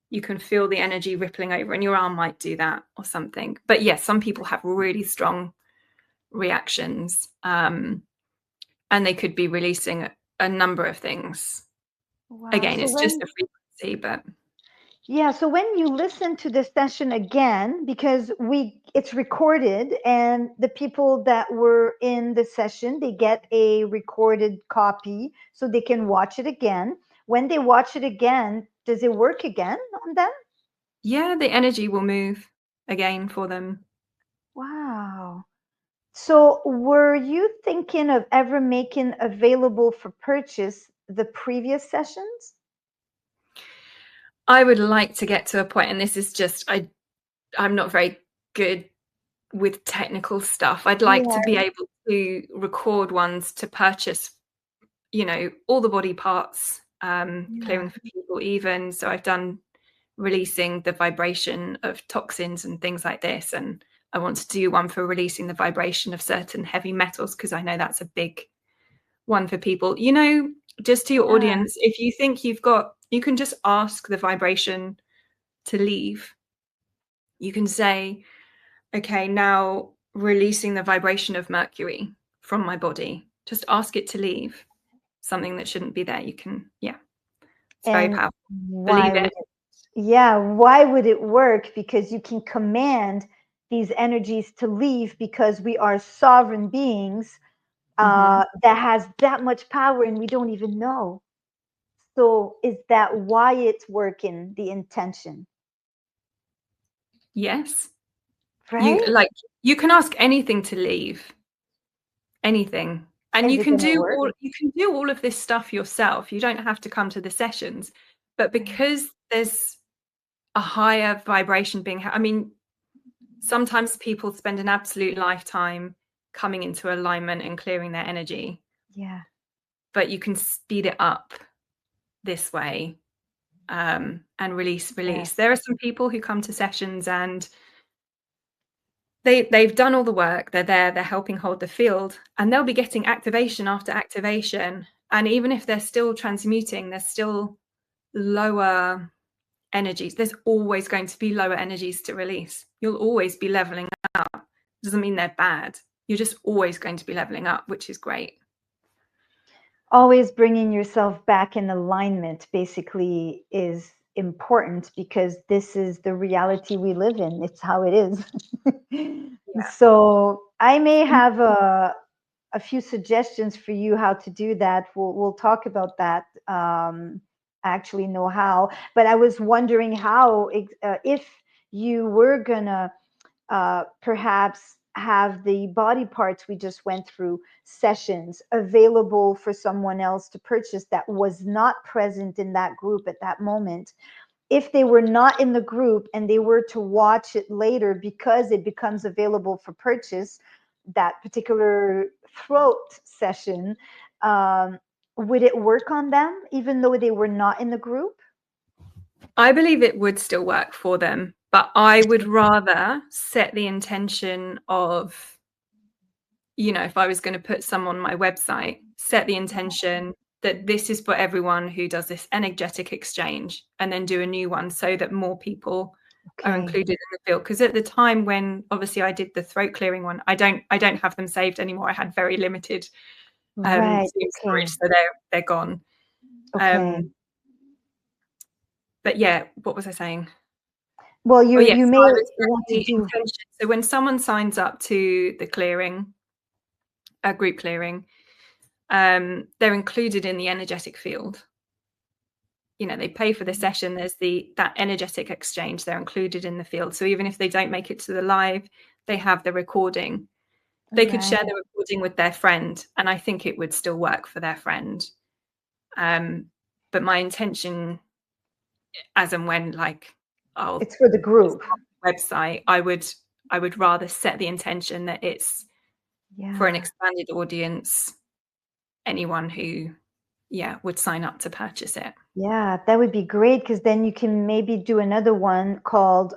you can feel the energy rippling over, and your arm might do that or something. But yes, some people have really strong reactions, and they could be releasing a number of things. Wow. Again, So it's just when, a frequency, but yeah, so when you listen to the session again, because it's recorded, and the people that were in the session, they get a recorded copy so they can watch it again. When they watch it again, does it work again on them? yeah, the energy will move again for them. Wow. So were you thinking of ever making available for purchase the previous sessions? I would like to get to a point, and this is just I'm not very good with technical stuff. I'd like to Yeah, be able to record ones to purchase, you know, all the body parts, yeah, clearing for people even. So I've done releasing the vibration of toxins and things like this. And I want to do one for releasing the vibration of certain heavy metals, because I know that's a big one for people. You know, just to your yeah. audience, if you think you can just ask the vibration to leave. You can say, okay, now releasing the vibration of mercury from my body. Just ask it to leave something that shouldn't be there. You can, yeah, it's very And powerful. why Believe it. would it? Yeah, why would it work? Because you can command these energies to leave, because we are sovereign beings, Mm-hmm. that has that much power and we don't even know. So is that why it's working, the intention? Yes. You Right? like you can ask anything to leave, anything. And Is it going to work? you can do all of this stuff yourself. You don't have to come to the sessions. But Right. because there's a higher vibration I mean, sometimes people spend an absolute lifetime coming into alignment and clearing their energy, Yeah. but you can speed it up this way, and release. Yes. There are some people who come to sessions and they've done all the work. They're there. They're helping hold the field, and they'll be getting activation after activation. And even if they're still transmuting, there's still lower energies. There's always going to be lower energies to release. You'll always be leveling up. Doesn't mean they're bad. You're just always going to be leveling up, which is great. Always bringing yourself back in alignment basically is important, because this is the reality we live in. It's how it is. Yeah. So I may have a few suggestions for you how to do that. We'll talk about that. I actually know how, but I was wondering how, if you were gonna perhaps have the body parts we just went through sessions available for someone else to purchase that was not present in that group at that moment. If they were not in the group and they were to watch it later, because it becomes available for purchase, that particular throat session, would it work on them even though they were not in the group? I believe it would still work for them, but I would rather set the intention of, you know, if I was going to put some on my website, set the intention that this is for everyone who does this energetic exchange, and then do a new one so that more people are Okay. included in the field. Because at the time when obviously I did the throat clearing one, I don't have them saved anymore. I had very limited Right. storage, Okay. so they're gone. Okay. But yeah, what was I saying? Well, Oh yes, you so may I was want to the do. intention. So when someone signs up to the clearing, a group clearing, they're included in the energetic field. You know, they pay for the session. There's that energetic exchange. They're included in the field. So even if they don't make it to the live, they have the recording. They could Right. share the recording with their friend, and I think it would still work for their friend. But my intention, as and when, like, It's for the group. website, I would rather set the intention that it's for an Yeah. expanded audience, anyone who would sign up to purchase it. Yeah, that would be great, because then you can maybe do another one called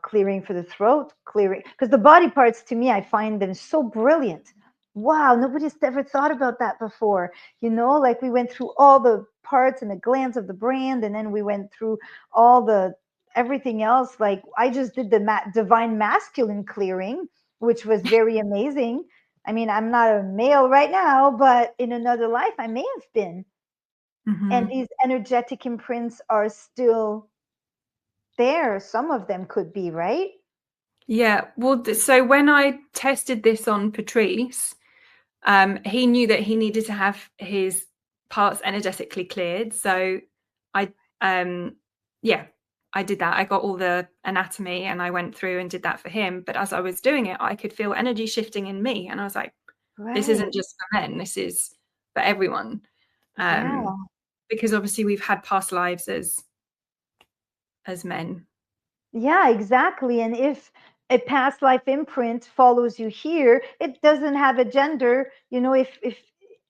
clearing for the throat, clearing, because the body parts, to me, I find them so brilliant. Wow, nobody's ever thought about that before. You know, like we went through all the parts and the glands of the brand, and then we went through all the everything else. Like I just did the divine masculine clearing, which was very amazing. I mean, I'm not a male right now, but in another life, I may have been. And these energetic imprints are still there. Some of them could be, right? Yeah. Well, so when I tested this on Patrice, he knew that he needed to have his parts energetically cleared. So I did that. I got all the anatomy and I went through and did that for him. But as I was doing it, I could feel energy shifting in me. And I was like, this Right. isn't just for men, this is for everyone. Yeah. Because obviously we've had past lives as men. Yeah, exactly. And if a past life imprint follows you here, it doesn't have a gender. You know, if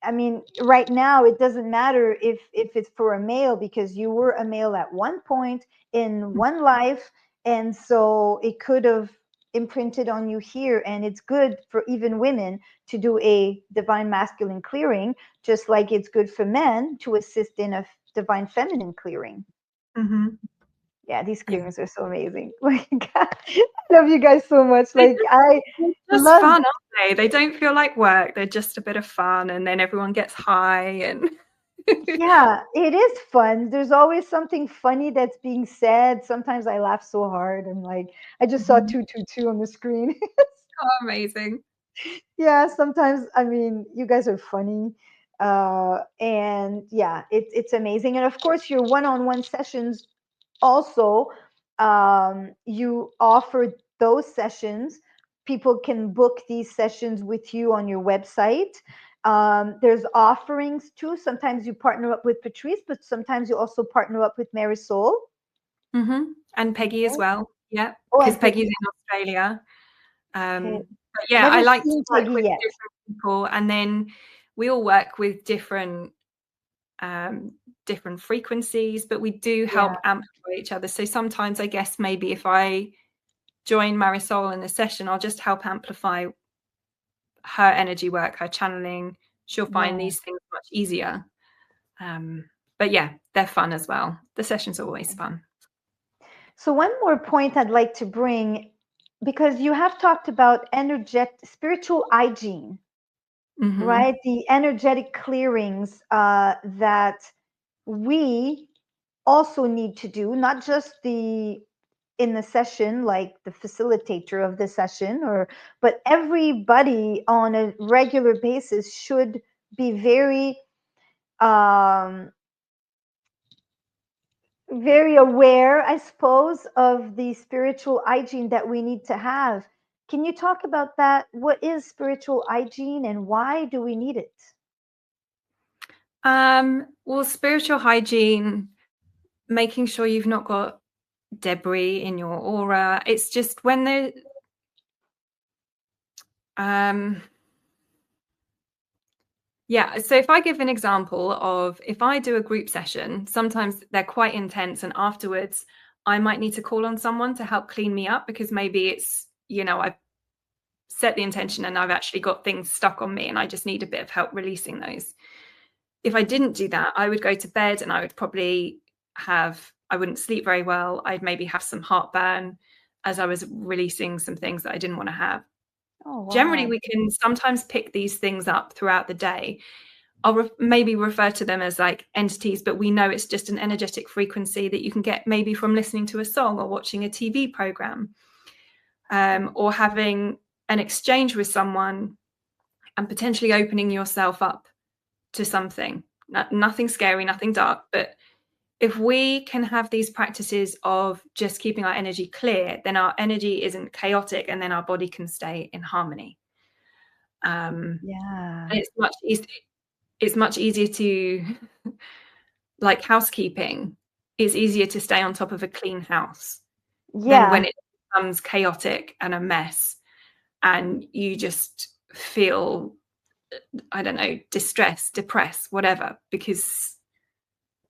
I mean, right now it doesn't matter if it's for a male, because you were a male at one point in one life, and so it could have imprinted on you here. And it's good for even women to do a divine masculine clearing, just like it's good for men to assist in a divine feminine clearing. Mm-hmm. Yeah, these Yeah. clearings are so amazing. Like, I love you guys so much. Like, I They're just love. fun, aren't they? They don't feel like work. They're just a bit of fun, and then everyone gets high and Yeah, it is fun. There's always something funny that's being said. Sometimes I laugh so hard. I'm like, I just saw 222 on the screen. Oh, amazing. Yeah, sometimes, I mean, you guys are funny. And yeah, it's amazing. And of course, your one-on-one sessions also, you offer those sessions. People can book these sessions with you on your website. There's offerings too. Sometimes you partner up with Patrice, but sometimes you also partner up with Marisol. And Peggy as well. Yeah, Oh, because and Peggy's Peggy. in Australia. Okay. But yeah, Never I like to seen work Peggy with yet. different people, and then we all work with different frequencies, but we do Yeah, help amplify each other. So sometimes I guess maybe if I join Marisol in a session, I'll just help amplify her energy work, her channeling. She'll find yeah. these things much easier. But yeah, they're fun as well. The sessions are always fun. So one more point I'd like to bring, because you have talked about energetic spiritual hygiene, right? The energetic clearings that we also need to do, not just in the session, like the facilitator of the session, but everybody on a regular basis should be um, very aware, I suppose, of the spiritual hygiene that we need to have. Can you talk about that? What is spiritual hygiene and why do we need it? Well, spiritual hygiene, making sure you've not got debris in your aura. It's just when the so if I give an example of, if I do a group session, sometimes they're quite intense, and afterwards I might need to call on someone to help clean me up, because maybe it's, I've set the intention and I've actually got things stuck on me and I just need a bit of help releasing those. If I didn't do that, I would go to bed and I would probably I wouldn't sleep very well. I'd maybe have some heartburn as I was releasing some things that I didn't want to have. Oh, Generally, wow. we can sometimes pick these things up throughout the day, I'll maybe refer to them as like entities, but we know it's just an energetic frequency that you can get maybe from listening to a song or watching a TV program, or having an exchange with someone and potentially opening yourself up to something. Nothing scary, nothing dark, but if we can have these practices of just keeping our energy clear, then our energy isn't chaotic, and then our body can stay in harmony. And it's much easier to, like housekeeping, it's easier to stay on top of a clean house than when it becomes chaotic and a mess and you just feel, I don't know, distressed, depressed, whatever, because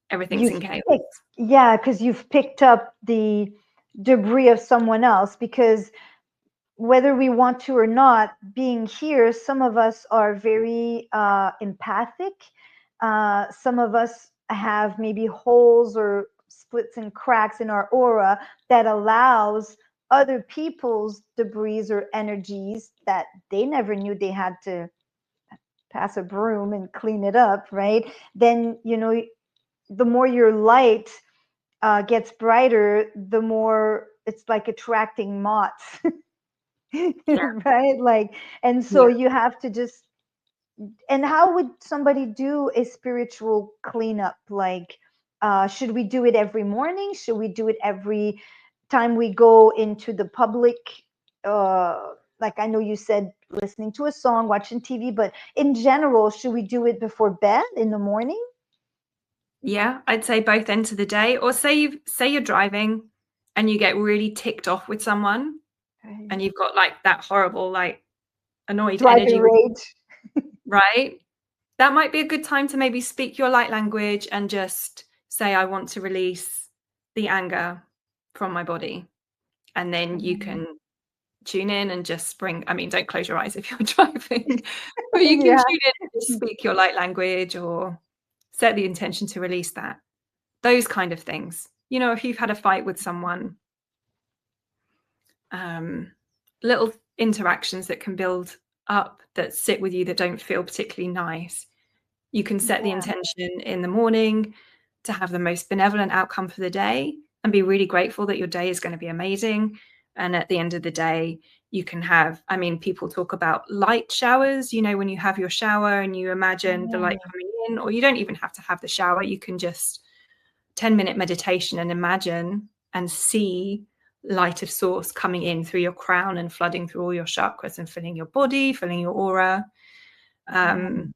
everything's in chaos. Because you've picked up the debris of someone else. Because whether we want to or not, being here, some of us are very empathic. Some of us have maybe holes or splits and cracks in our aura that allows other people's debris or energies that they never knew they had to pass a broom and clean it up, right? Then, you know, the more your light gets brighter, the more it's like attracting moths. Right? Like, and so you have to just, and how would somebody do a spiritual cleanup? Like, should we do it every morning? Should we do it every time we go into the public? Like, I know you said listening to a song, watching TV, but in general, should we do it before bed in the morning? Yeah, I'd say both ends of the day. Or say you're driving and you get really ticked off with someone, and you've got like that horrible, like annoyed energy, rage. Right? That might be a good time to maybe speak your light language and just say, I want to release the anger from my body. And then you can tune in and just bring, I mean, don't close your eyes if you're driving, but you can tune in and just speak your light language or set the intention to release that. Those kind of things. You know, if you've had a fight with someone, little interactions that can build up that sit with you that don't feel particularly nice. You can set the intention in the morning to have the most benevolent outcome for the day and be really grateful that your day is going to be amazing. And at the end of the day, you can have, I mean, people talk about light showers, you know, when you have your shower and you imagine the light coming in, or you don't even have to have the shower. You can just 10-minute meditation and imagine and see light of source coming in through your crown and flooding through all your chakras and filling your body, filling your aura. And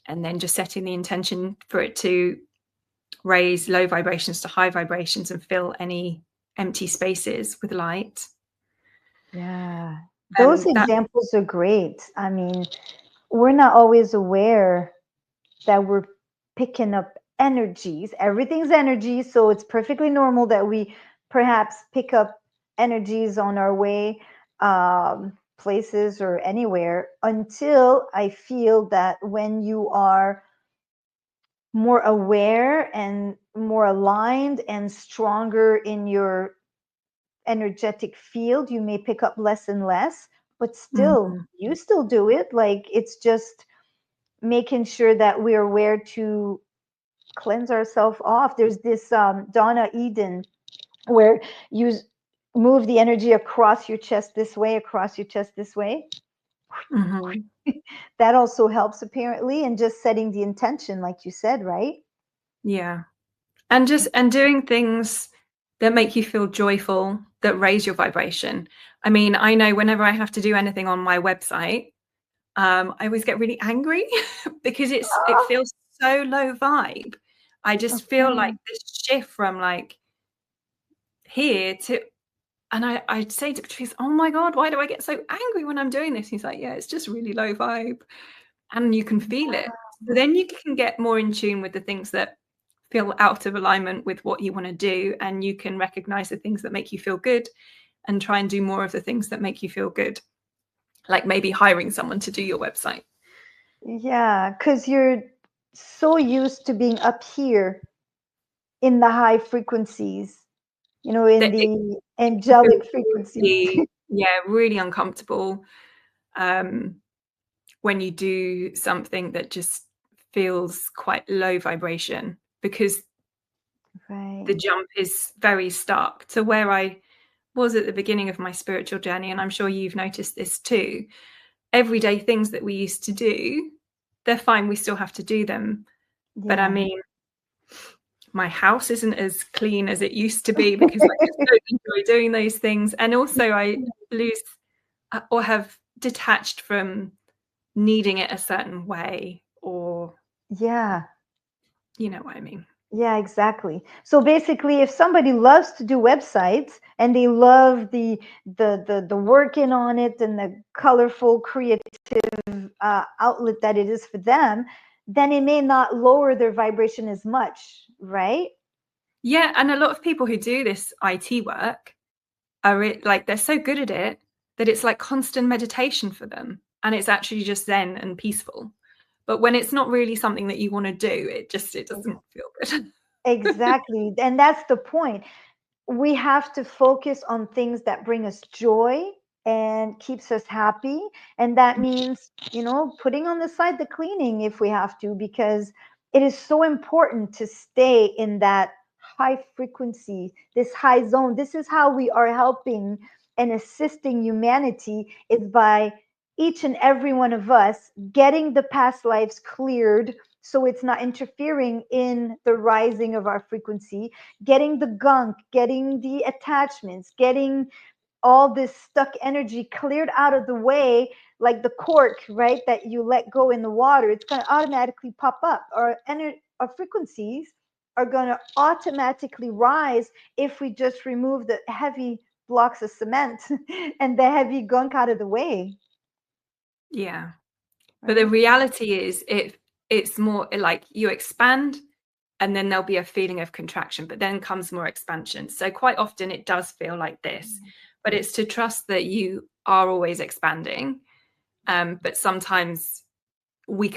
then just setting the intention for it to raise low vibrations to high vibrations and fill any empty spaces with light. Yeah, those examples are great. I mean, we're not always aware that we're picking up energies. Everything's energy, so it's perfectly normal that we perhaps pick up energies on our way places or anywhere, until I feel that when you are more aware and more aligned and stronger in your energetic field, you may pick up less and less, but still you still do it. Like, it's just making sure that we're aware to cleanse ourselves off. There's this Donna Eden, where you move the energy across your chest this way, across your chest this way. That also helps, apparently, and just setting the intention, like you said, right? Yeah. And doing things that make you feel joyful, that raise your vibration. I mean, I know whenever I have to do anything on my website, I always get really angry because it feels so low vibe. I just feel like this shift from like here to, and I'd say to Patrice, oh my God, why do I get so angry when I'm doing this? He's like, yeah, it's just really low vibe. And you can feel it. So then you can get more in tune with the things that feel out of alignment with what you want to do. And you can recognize the things that make you feel good and try and do more of the things that make you feel good. Like maybe hiring someone to do your website. Yeah, because you're so used to being up here in the high frequencies, you know, in the angelic frequencies. Yeah, really uncomfortable when you do something that just feels quite low vibration, because the jump is very stark to where I was at the beginning of my spiritual journey. And I'm sure you've noticed this too. Everyday things that we used to do, they're fine, we still have to do them. Yeah. But I mean, my house isn't as clean as it used to be because I just don't enjoy doing those things. And also I lose or have detached from needing it a certain way, or Yeah. you know what I mean. Yeah, exactly. So basically, if somebody loves to do websites and they love the working on it and the colorful, creative outlet that it is for them, then it may not lower their vibration as much, right? Yeah, and a lot of people who do this IT work are like, they're so good at it that it's like constant meditation for them, and it's actually just zen and peaceful. But when it's not really something that you want to do, it doesn't feel good. Exactly. And that's the point. We have to focus on things that bring us joy and keeps us happy. And that means, putting on the side the cleaning if we have to, because it is so important to stay in that high frequency, this high zone. This is how we are helping and assisting humanity, is by each and every one of us getting the past lives cleared so it's not interfering in the rising of our frequency, getting the gunk, getting the attachments, getting all this stuck energy cleared out of the way, like the cork, right? That you let go in the water, it's going to automatically pop up. Our frequencies are going to automatically rise if we just remove the heavy blocks of cement and the heavy gunk out of the way. Yeah. But the Right? reality is it's more like you expand and then there'll be a feeling of contraction, but then comes more expansion. So quite often it does feel like this, but it's to trust that you are always expanding. But sometimes we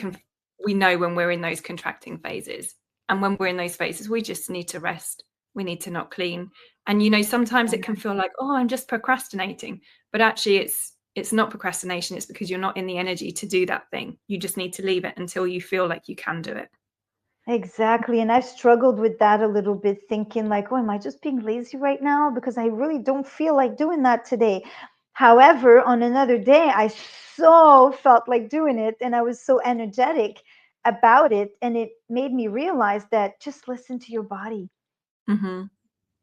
know when we're in those contracting phases, and when we're in those phases, we just need to rest. We need to not clean. And sometimes it can feel like, oh, I'm just procrastinating, but actually it's not procrastination. It's because you're not in the energy to do that thing. You just need to leave it until you feel like you can do it. Exactly. And I've struggled with that a little bit, thinking like, oh, am I just being lazy right now? Because I really don't feel like doing that today. However, on another day, I so felt like doing it and I was so energetic about it. And it made me realize that just listen to your body. Mm-hmm.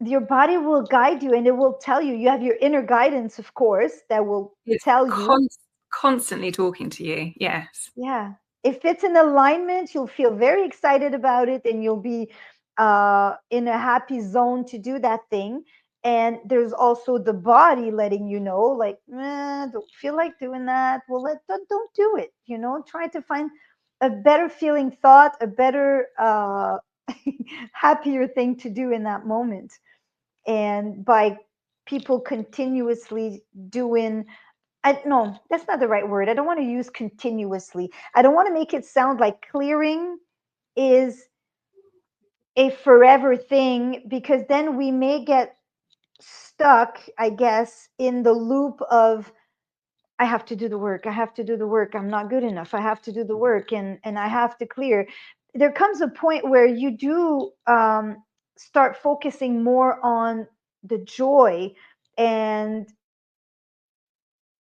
Your body will guide you and it will tell you. You have your inner guidance, of course, that will It's tell you. constantly talking to you. Yes. Yeah. If it's in alignment, you'll feel very excited about it and you'll be in a happy zone to do that thing. And there's also the body letting you know, like, don't feel like doing that. Well, don't do it. Try to find a better feeling thought, a better, happier thing to do in that moment. And by people continuously doing, no, that's not the right word. I don't want to use continuously. I don't want to make it sound like clearing is a forever thing, because then we may get stuck, I guess, in the loop of I have to do the work. I have to do the work. I'm not good enough. I have to do the work, and I have to clear. There comes a point where you do start focusing more on the joy and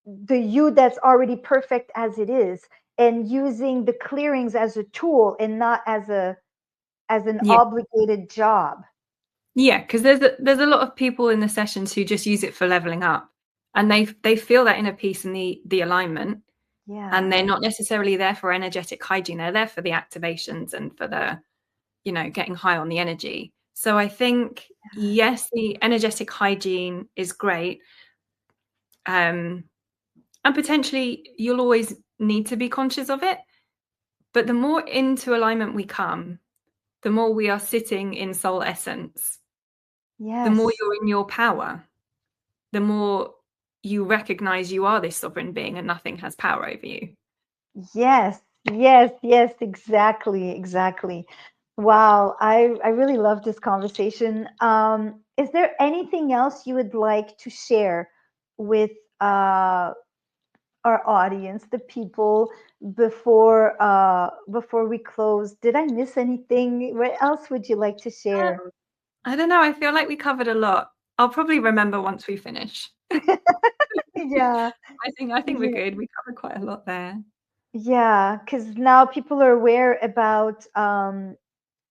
the you that's already perfect as it is, and using the clearings as a tool and not as an Yeah. obligated job. Yeah, because there's a lot of people in the sessions who just use it for leveling up, and they feel that inner peace and the alignment, and Yeah. they're not necessarily there for energetic hygiene. They're there for the activations and for the getting high on the energy. So I think, yes, the energetic hygiene is great, and potentially you'll always need to be conscious of it. But the more into alignment we come, the more we are sitting in soul essence, the more Yes. you're in your power, the more you recognize you are this sovereign being and nothing has power over you. Yes. Yes. Yes. Exactly. Exactly. Wow. I really love this conversation. Is there anything else you would like to share with our audience, the people, before we close? Did I miss anything? What else would you like to share? I don't know. I feel like we covered a lot. I'll probably remember once we finish. Yeah. I think we're Yeah. good. We covered quite a lot there. Yeah, because now people are aware about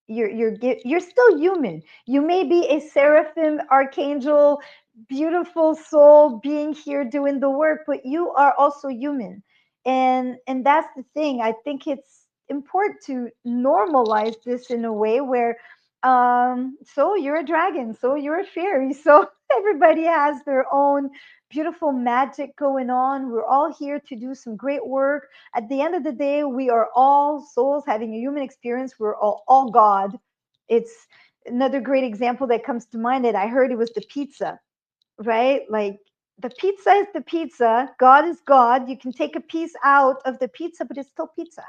you're still human. You may be a seraphim, archangel, beautiful soul being here doing the work, but you are also human. And that's the thing. I think it's important to normalize this in a way where so you're a dragon, so you're a fairy, so everybody has their own beautiful magic going on. We're all here to do some great work. At the end of the day, we are all souls having a human experience. We're all God. It's another great example that comes to mind that I heard. It was the pizza, right? Like the pizza is the pizza. God is God. You can take a piece out of the pizza, but it's still pizza.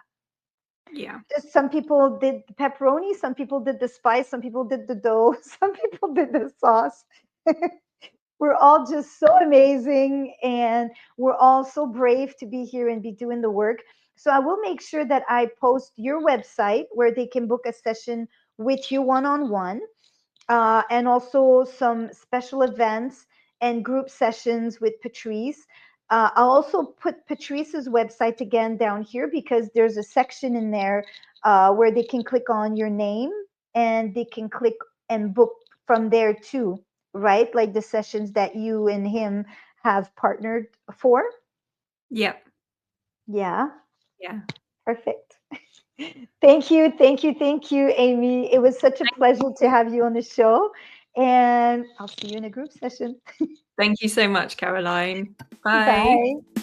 Yeah. Just some people did the pepperoni, some people did the spice, some people did the dough, some people did the sauce. We're all just so amazing, and we're all so brave to be here and be doing the work. So I will make sure that I post your website where they can book a session with you one on one, and also some special events and group sessions with Patrice. I'll also put Patrice's website again down here because there's a section in there where they can click on your name and they can click and book from there too, right? Like the sessions that you and him have partnered for. Yep. Yeah, Yeah. perfect. Thank you, thank you, thank you, Amy. It was such a pleasure to have you on the show. And I'll see you in a group session. Thank you so much, Caroline. Bye. Bye.